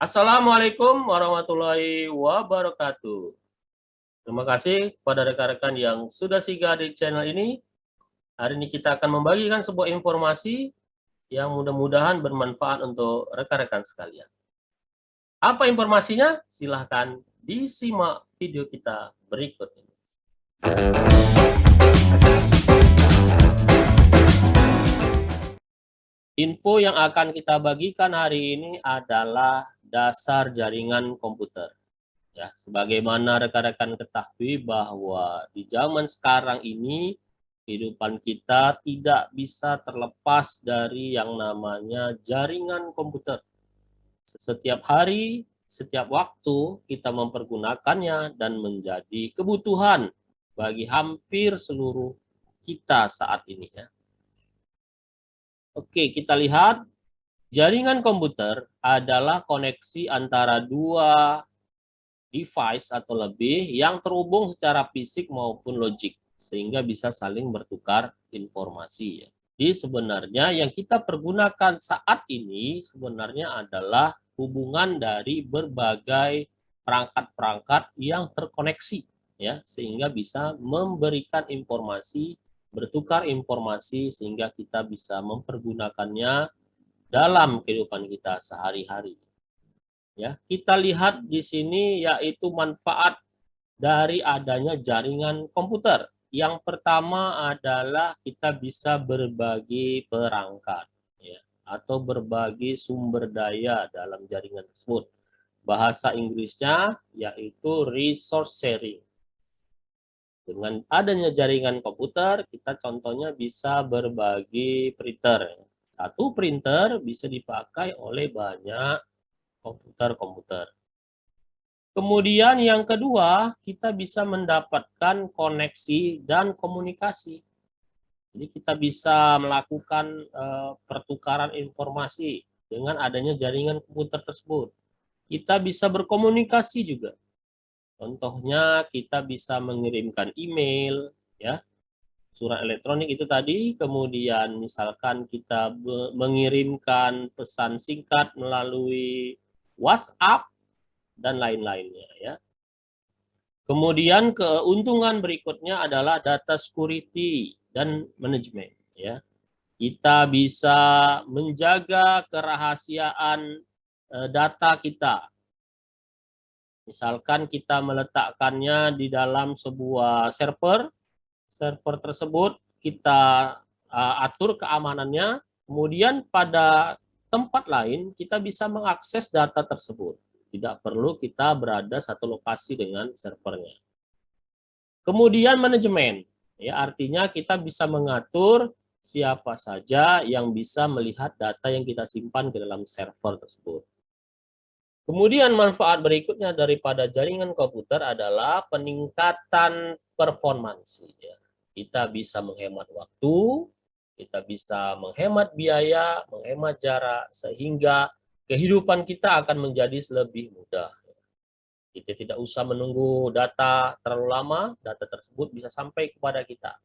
Assalamualaikum warahmatullahi wabarakatuh. Terima kasih kepada rekan-rekan yang sudah singgah di channel ini. Hari ini kita akan membagikan sebuah informasi yang mudah-mudahan bermanfaat untuk rekan-rekan sekalian. Apa informasinya? Silahkan disimak video kita berikut ini. Info yang akan kita bagikan hari ini adalah dasar jaringan komputer. Ya, sebagaimana rekan-rekan ketahui bahwa di zaman sekarang ini kehidupan kita tidak bisa terlepas dari yang namanya jaringan komputer. Setiap hari, setiap waktu kita mempergunakannya dan menjadi kebutuhan bagi hampir seluruh kita saat ini ya. Oke, kita lihat jaringan komputer adalah koneksi antara dua device atau lebih yang terhubung secara fisik maupun logik sehingga bisa saling bertukar informasi ya. Jadi sebenarnya yang kita pergunakan saat ini sebenarnya adalah hubungan dari berbagai perangkat-perangkat yang terkoneksi ya sehingga bisa memberikan informasi, bertukar informasi sehingga kita bisa mempergunakannya dalam kehidupan kita sehari-hari. Ya, kita lihat di sini yaitu manfaat dari adanya jaringan komputer. Yang pertama adalah kita bisa berbagi perangkat ya, atau berbagi sumber daya dalam jaringan tersebut. Bahasa Inggrisnya yaitu resource sharing. Dengan adanya jaringan komputer, kita contohnya bisa berbagi printer. Satu printer bisa dipakai oleh banyak komputer-komputer. Kemudian yang kedua, kita bisa mendapatkan koneksi dan komunikasi. Jadi kita bisa melakukan pertukaran informasi dengan adanya jaringan komputer tersebut. Kita bisa berkomunikasi juga. Contohnya kita bisa mengirimkan email, ya, surat elektronik itu tadi, kemudian misalkan kita mengirimkan pesan singkat melalui WhatsApp dan lain-lainnya ya. Kemudian keuntungan berikutnya adalah data security dan manajemen ya. Kita bisa menjaga kerahasiaan data kita. Misalkan kita meletakkannya di dalam sebuah server, server tersebut kita atur keamanannya, kemudian pada tempat lain kita bisa mengakses data tersebut. Tidak perlu kita berada satu lokasi dengan servernya. Kemudian manajemen, ya artinya kita bisa mengatur siapa saja yang bisa melihat data yang kita simpan ke dalam server tersebut. Kemudian manfaat berikutnya daripada jaringan komputer adalah peningkatan performansi. Ya. Kita bisa menghemat waktu, kita bisa menghemat biaya, menghemat jarak, sehingga kehidupan kita akan menjadi lebih mudah. Kita tidak usah menunggu data terlalu lama, data tersebut bisa sampai kepada kita.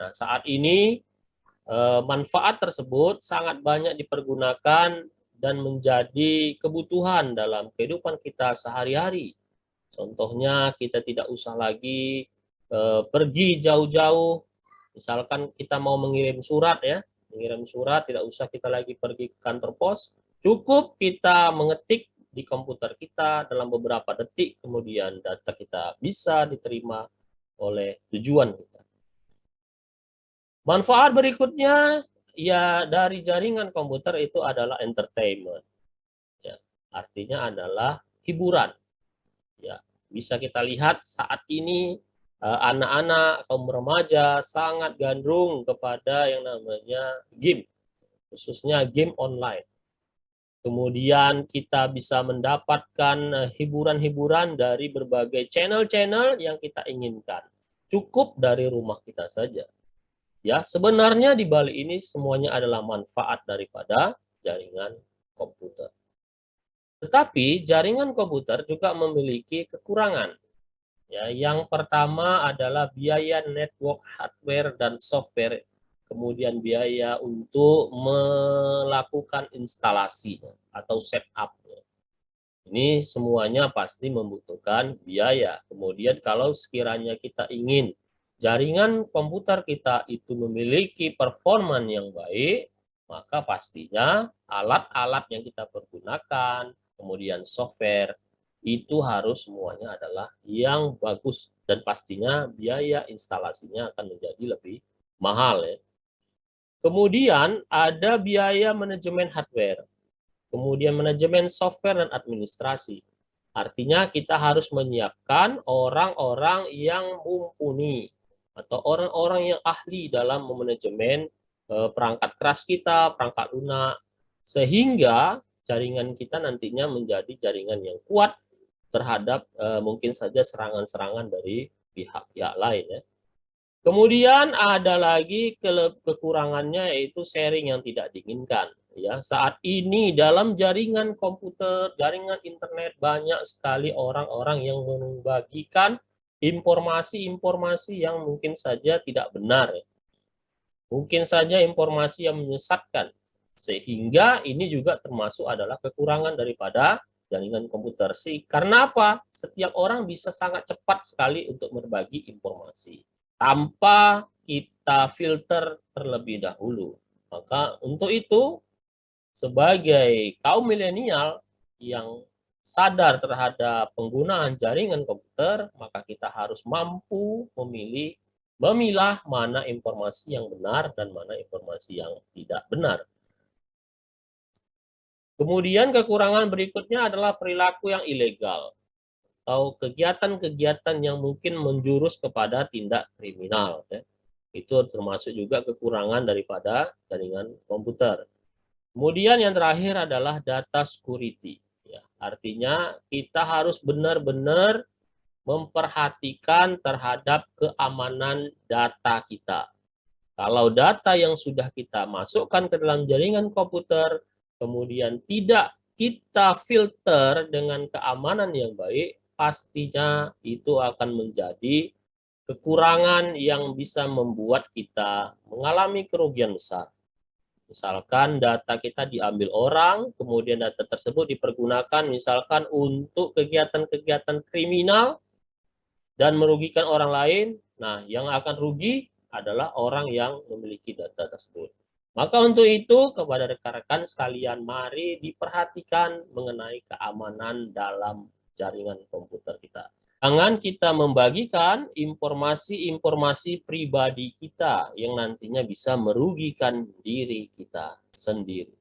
Nah, saat ini manfaat tersebut sangat banyak dipergunakan dan menjadi kebutuhan dalam kehidupan kita sehari-hari. Contohnya kita tidak usah lagi pergi jauh-jauh, misalkan kita mau mengirim surat ya, mengirim surat tidak usah kita lagi pergi ke kantor pos, cukup kita mengetik di komputer kita dalam beberapa detik, kemudian data kita bisa diterima oleh tujuan kita. Manfaat berikutnya ya dari jaringan komputer itu adalah entertainment. Ya, artinya adalah hiburan. Ya, bisa kita lihat saat ini anak-anak kaum remaja sangat gandrung kepada yang namanya game, khususnya game online. Kemudian kita bisa mendapatkan hiburan-hiburan dari berbagai channel-channel yang kita inginkan. Cukup dari rumah kita saja. Ya, sebenarnya di balik ini semuanya adalah manfaat daripada jaringan komputer. Tetapi jaringan komputer juga memiliki kekurangan. Ya, yang pertama adalah biaya network hardware dan software, kemudian biaya untuk melakukan instalasi atau setup. Ini semuanya pasti membutuhkan biaya. Kemudian kalau sekiranya kita ingin jaringan komputer kita itu memiliki performa yang baik, maka pastinya alat-alat yang kita pergunakan, kemudian software, itu harus semuanya adalah yang bagus. Dan pastinya biaya instalasinya akan menjadi lebih mahal ya. Kemudian ada biaya manajemen hardware. Kemudian manajemen software dan administrasi. Artinya kita harus menyiapkan orang-orang yang mumpuni atau orang-orang yang ahli dalam memanajemen perangkat keras kita, perangkat lunak, sehingga jaringan kita nantinya menjadi jaringan yang kuat terhadap mungkin saja serangan-serangan dari pihak-pihak lain ya. Kemudian ada lagi kekurangannya yaitu sharing yang tidak diinginkan. Ya, saat ini dalam jaringan komputer, jaringan internet banyak sekali orang-orang yang membagikan informasi-informasi yang mungkin saja tidak benar. Mungkin saja informasi yang menyesatkan. Sehingga ini juga termasuk adalah kekurangan daripada jaringan komputer. Karena apa? Setiap orang bisa sangat cepat sekali untuk berbagi informasi tanpa kita filter terlebih dahulu. Maka untuk itu, sebagai kaum milenial yang sadar terhadap penggunaan jaringan komputer, maka kita harus mampu memilah mana informasi yang benar dan mana informasi yang tidak benar. Kemudian kekurangan berikutnya adalah perilaku yang ilegal atau kegiatan-kegiatan yang mungkin menjurus kepada tindak kriminal. Ya. Itu termasuk juga kekurangan daripada jaringan komputer. Kemudian yang terakhir adalah data security. Ya, artinya kita harus benar-benar memperhatikan terhadap keamanan data kita. Kalau data yang sudah kita masukkan ke dalam jaringan komputer, kemudian tidak kita filter dengan keamanan yang baik, pastinya itu akan menjadi kekurangan yang bisa membuat kita mengalami kerugian besar. Misalkan data kita diambil orang, kemudian data tersebut dipergunakan misalkan untuk kegiatan-kegiatan kriminal dan merugikan orang lain. Nah, yang akan rugi adalah orang yang memiliki data tersebut. Maka untuk itu, kepada rekan-rekan sekalian, mari diperhatikan mengenai keamanan dalam jaringan komputer kita. Jangan kita membagikan informasi-informasi pribadi kita yang nantinya bisa merugikan diri kita sendiri.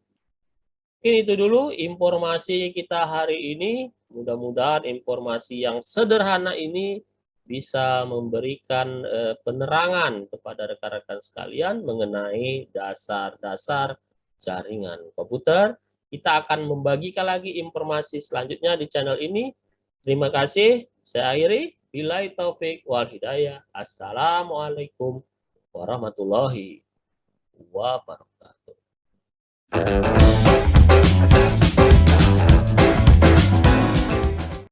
Mungkin itu dulu informasi kita hari ini. Mudah-mudahan informasi yang sederhana ini bisa memberikan penerangan kepada rekan-rekan sekalian mengenai dasar-dasar jaringan komputer. Kita akan membagikan lagi informasi selanjutnya di channel ini. Terima kasih. Saya akhiri. Billahi taufik wal hidayah. Assalamualaikum warahmatullahi wabarakatuh.